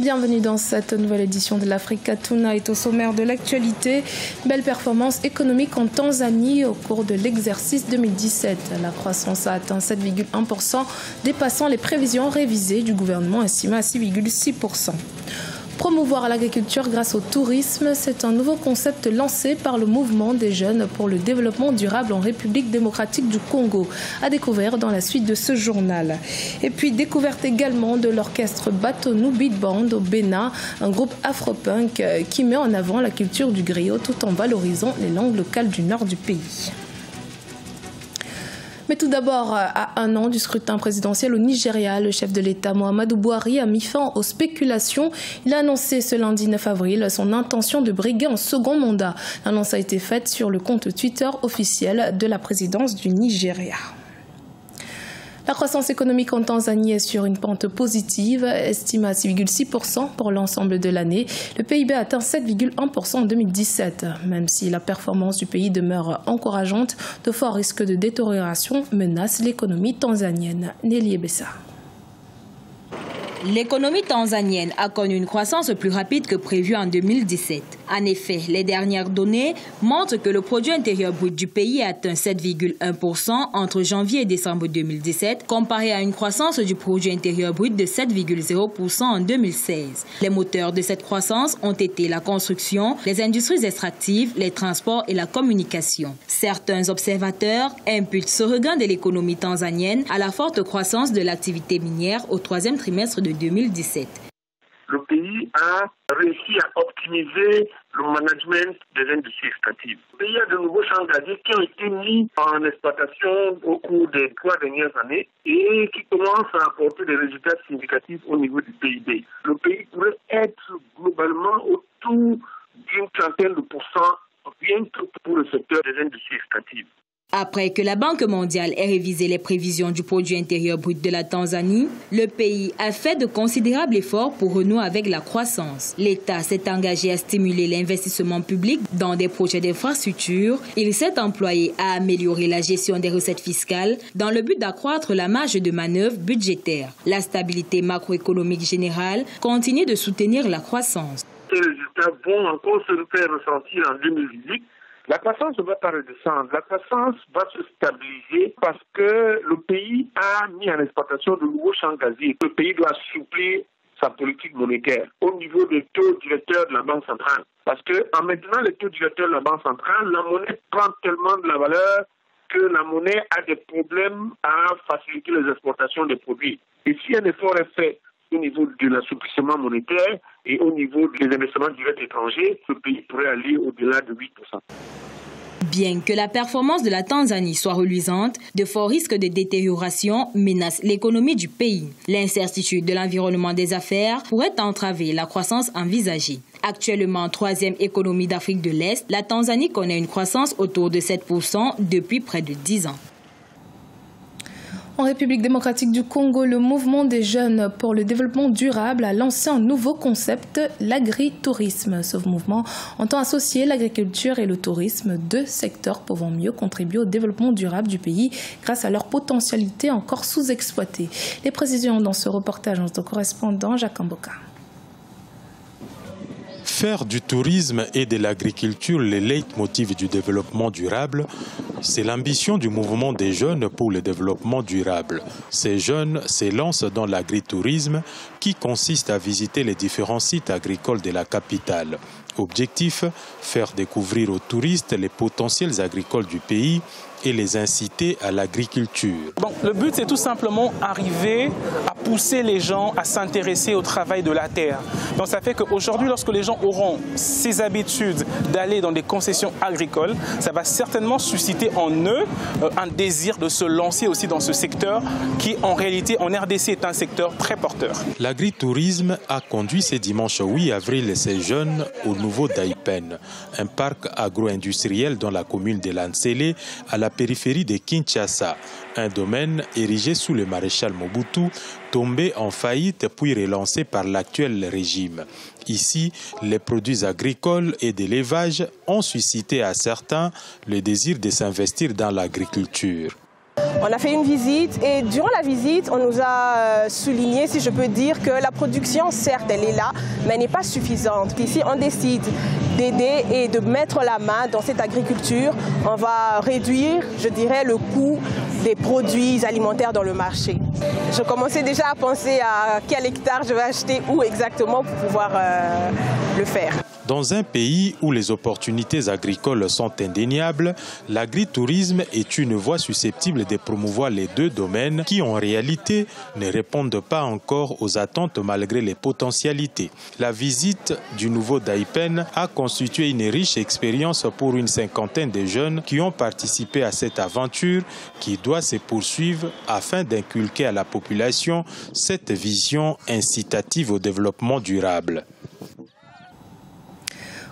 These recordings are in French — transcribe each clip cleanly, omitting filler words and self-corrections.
Bienvenue dans cette nouvelle édition de l'Africa Tonight. Au sommaire de l'actualité, belle performance économique en Tanzanie au cours de l'exercice 2017. La croissance a atteint 7,1%, dépassant les prévisions révisées du gouvernement estimées à 6,6%. Promouvoir l'agriculture grâce au tourisme, c'est un nouveau concept lancé par le mouvement des jeunes pour le développement durable en République démocratique du Congo, à découvrir dans la suite de ce journal. Et puis découverte également de l'orchestre Batonou Beat Band au Bénin, un groupe afro-punk qui met en avant la culture du griot tout en valorisant les langues locales du nord du pays. Mais tout d'abord, à un an du scrutin présidentiel au Nigeria, le chef de l'État Muhammadu Buhari a mis fin aux spéculations. Il a annoncé ce lundi 9 avril son intention de briguer un second mandat. L'annonce a été faite sur le compte Twitter officiel de la présidence du Nigeria. La croissance économique en Tanzanie est sur une pente positive, estimée à 6,6% pour l'ensemble de l'année. Le PIB a atteint 7,1% en 2017. Même si la performance du pays demeure encourageante, de forts risques de détérioration menacent l'économie tanzanienne. Nelly Ebessa. L'économie tanzanienne a connu une croissance plus rapide que prévu en 2017. En effet, les dernières données montrent que le produit intérieur brut du pays a atteint 7,1% entre janvier et décembre 2017, comparé à une croissance du produit intérieur brut de 7,0% en 2016. Les moteurs de cette croissance ont été la construction, les industries extractives, les transports et la communication. Certains observateurs imputent ce regain de l'économie tanzanienne à la forte croissance de l'activité minière au troisième trimestre de 2017. Le pays a réussi à optimiser le management des industries extractives. Le pays a de nouveaux champs gaziers qui ont été mis en exploitation au cours des 3 dernières années et qui commencent à apporter des résultats significatifs au niveau du PIB. Le pays pourrait être globalement autour d'une trentaine de pourcents rien que pour le secteur des industries extractives. Après que la Banque mondiale ait révisé les prévisions du produit intérieur brut de la Tanzanie, le pays a fait de considérables efforts pour renouer avec la croissance. L'État s'est engagé à stimuler l'investissement public dans des projets d'infrastructure. Il s'est employé à améliorer la gestion des recettes fiscales dans le but d'accroître la marge de manœuvre budgétaire. La stabilité macroéconomique générale continue de soutenir la croissance. Ces résultats vont encore se faire ressentir en 2018. La croissance ne va pas redescendre, la croissance va se stabiliser parce que le pays a mis en exploitation de nouveaux champs gaziers. Le pays doit assouplir sa politique monétaire au niveau des taux directeurs de la Banque centrale. Parce qu'en maintenant les taux directeurs de la Banque centrale, la monnaie prend tellement de la valeur que la monnaie a des problèmes à faciliter les exportations des produits. Et si un effort est fait au niveau de l'assouplissement monétaire et au niveau des investissements directs étrangers, ce pays pourrait aller au-delà de 8%. Bien que la performance de la Tanzanie soit reluisante, de forts risques de détérioration menacent l'économie du pays. L'incertitude de l'environnement des affaires pourrait entraver la croissance envisagée. Actuellement 3e économie d'Afrique de l'Est, la Tanzanie connaît une croissance autour de 7% depuis près de 10 ans. En République démocratique du Congo, le mouvement des jeunes pour le développement durable a lancé un nouveau concept, l'agritourisme. Ce mouvement entend associer l'agriculture et le tourisme, 2 secteurs pouvant mieux contribuer au développement durable du pays grâce à leur potentialité encore sous-exploitée. Les précisions dans ce reportage de notre correspondant Jacques Mboka. Faire du tourisme et de l'agriculture les leitmotifs du développement durable, c'est l'ambition du mouvement des jeunes pour le développement durable. Ces jeunes s'élancent dans l'agritourisme qui consiste à visiter les différents sites agricoles de la capitale. Objectif, faire découvrir aux touristes les potentiels agricoles du pays et les inciter à l'agriculture. Bon, le but, c'est tout simplement arriver à pousser les gens à s'intéresser au travail de la terre. Donc ça fait qu'aujourd'hui, lorsque les gens auront ces habitudes d'aller dans des concessions agricoles, ça va certainement susciter en eux un désir de se lancer aussi dans ce secteur qui, en réalité, en RDC, est un secteur très porteur. L'agritourisme a conduit ce dimanche 8 avril ces jeunes au nouveau Daipen, un parc agro-industriel dans la commune de Lansele, à la périphérie de Kinshasa, un domaine érigé sous le maréchal Mobutu, tombé en faillite puis relancé par l'actuel régime. Ici, les produits agricoles et de l'élevage ont suscité à certains le désir de s'investir dans l'agriculture. On a fait une visite et durant la visite, on nous a souligné, si je peux dire, que la production, certes, elle est là, mais elle n'est pas suffisante. Ici, on décide d'aider et de mettre la main dans cette agriculture. On va réduire, je dirais, le coût des produits alimentaires dans le marché. Je commençais déjà à penser à quel hectare je vais acheter, où exactement pour pouvoir le faire. Dans un pays où les opportunités agricoles sont indéniables, l'agritourisme est une voie susceptible de promouvoir les deux domaines qui, en réalité, ne répondent pas encore aux attentes malgré les potentialités. La visite du nouveau Daipen a constitué une riche expérience pour une cinquantaine de jeunes qui ont participé à cette aventure qui doit se poursuivre afin d'inculquer à la population cette vision incitative au développement durable.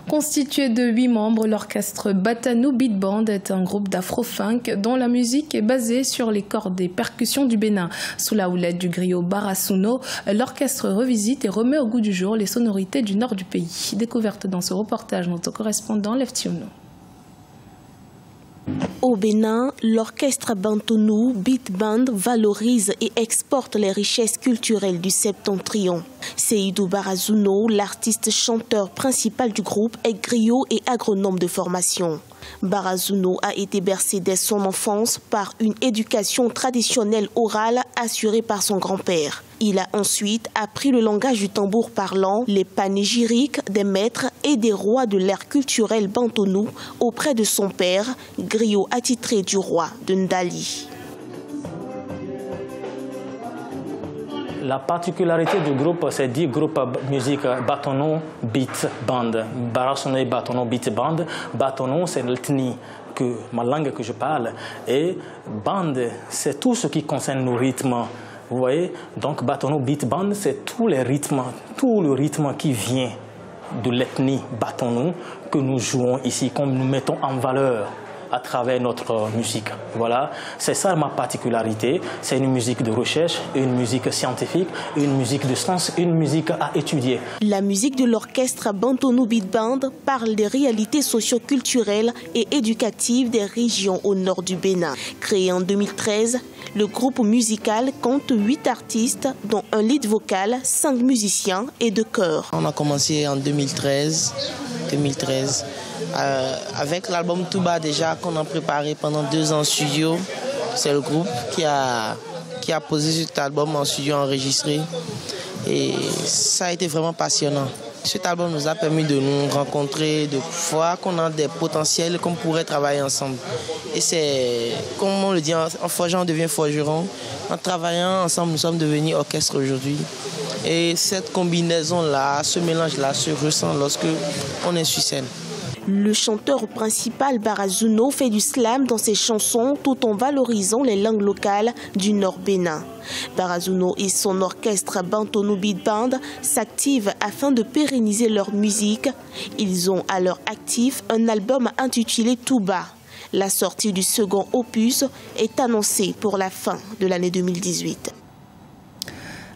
Constitué de 8 membres, l'orchestre Batanou Beat Band est un groupe d'afro-funk dont la musique est basée sur les cordes et percussions du Bénin. Sous la houlette du griot Barasuno, l'orchestre revisite et remet au goût du jour les sonorités du nord du pays. Découverte dans ce reportage, notre correspondant Leftiono. Au Bénin, l'orchestre Batanou Beat Band valorise et exporte les richesses culturelles du septentrion. Seydou Barasuno, l'artiste chanteur principal du groupe, est griot et agronome de formation. Barasuno a été bercé dès son enfance par une éducation traditionnelle orale assurée par son grand-père. Il a ensuite appris le langage du tambour parlant, les panégyriques des maîtres et des rois de l'ère culturelle bantonou auprès de son père, griot attitré du roi de Ndali. La particularité du groupe, c'est dit groupe musique Batanou Beat Band. Barasuno et Batanou Beat Band. Batanou, c'est l'ethnie, ma langue que je parle. Et band, c'est tout ce qui concerne nos rythmes. Vous voyez, donc Batanou Beat Band, c'est tous les rythmes, tout le rythme qui vient de l'ethnie Batanou que nous jouons ici, comme nous mettons en valeur à travers notre musique. Voilà, c'est ça ma particularité. C'est une musique de recherche, une musique scientifique, une musique de sens, une musique à étudier. La musique de l'orchestre Batanou Beat Band parle des réalités socio-culturelles et éducatives des régions au nord du Bénin. Créé en 2013, le groupe musical compte 8 artistes, dont un lead vocal, 5 musiciens et 2 chœurs. On a commencé en 2013. Avec l'album Touba déjà qu'on a préparé pendant 2 ans en studio. C'est le groupe qui a posé cet album en studio enregistré et ça a été vraiment passionnant. Cet album nous a permis de nous rencontrer, de voir qu'on a des potentiels, qu'on pourrait travailler ensemble. Et c'est, comme on le dit, en forgeant on devient forgeron. En travaillant ensemble, nous sommes devenus orchestre aujourd'hui. Et cette combinaison-là, ce mélange-là se ressent lorsque on est sur scène. Le chanteur principal Barasuno fait du slam dans ses chansons tout en valorisant les langues locales du Nord Bénin. Barasuno et son orchestre Batanou Beat Band s'activent afin de pérenniser leur musique. Ils ont à leur actif un album intitulé Touba. La sortie du second opus est annoncée pour la fin de l'année 2018.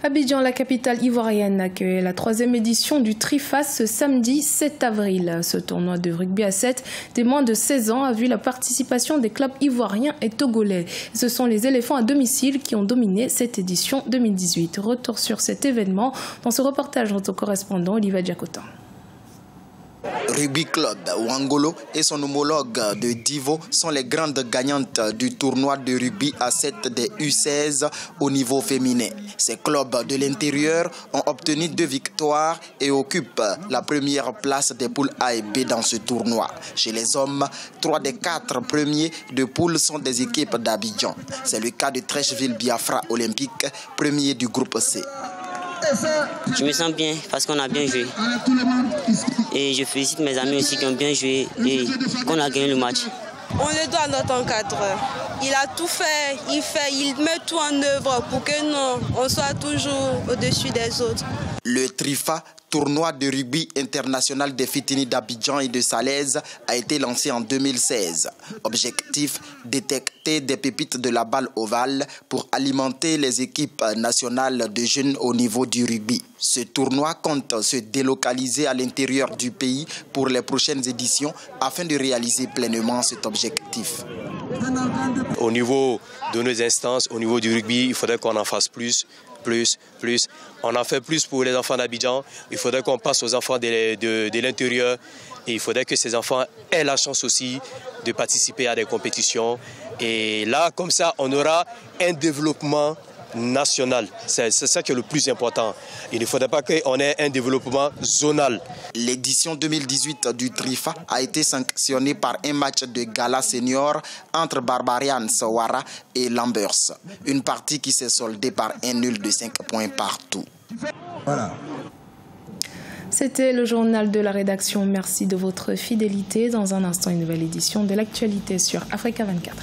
Abidjan, la capitale ivoirienne, accueille la 3e édition du Trifas ce samedi 7 avril. Ce tournoi de rugby à 7 des moins de 16 ans a vu la participation des clubs ivoiriens et togolais. Ce sont les éléphants à domicile qui ont dominé cette édition 2018. Retour sur cet événement dans ce reportage de notre correspondant Olivier Diacotin. Rugby Club Wangolo et son homologue de Divo sont les grandes gagnantes du tournoi de rugby à 7 des U16 au niveau féminin. Ces clubs de l'intérieur ont obtenu 2 victoires et occupent la première place des poules A et B dans ce tournoi. Chez les hommes, 3 des 4 premiers de poules sont des équipes d'Abidjan. C'est le cas de Trècheville Biafra Olympique, premier du groupe C. Je me sens bien parce qu'on a bien joué. Et je félicite mes amis aussi qui ont bien joué et qu'on a gagné le match. On le doit à notre encadreur. Il a tout fait, il met tout en œuvre pour que nous, on soit toujours au-dessus des autres. Le TRIFA, tournoi de rugby international des Fitini d'Abidjan et de Salaise, a été lancé en 2016. Objectif, détecter des pépites de la balle ovale pour alimenter les équipes nationales de jeunes au niveau du rugby. Ce tournoi compte se délocaliser à l'intérieur du pays pour les prochaines éditions afin de réaliser pleinement cet objectif. Au niveau de nos instances, au niveau du rugby, il faudrait qu'on en fasse plus. On en fait plus pour les enfants d'Abidjan. Il faudrait qu'on passe aux enfants de l'intérieur. Et il faudrait que ces enfants aient la chance aussi de participer à des compétitions. Et là, comme ça, on aura un développement national. C'est ça qui est le plus important. Il ne faudrait pas qu'on ait un développement zonal. L'édition 2018 du TRIFA a été sanctionnée par un match de gala senior entre Barbarian Sawara et Lambers. Une partie qui s'est soldée par un nul de 5 points partout. Voilà. C'était le journal de la rédaction. Merci de votre fidélité. Dans un instant, une nouvelle édition de l'actualité sur Africa 24.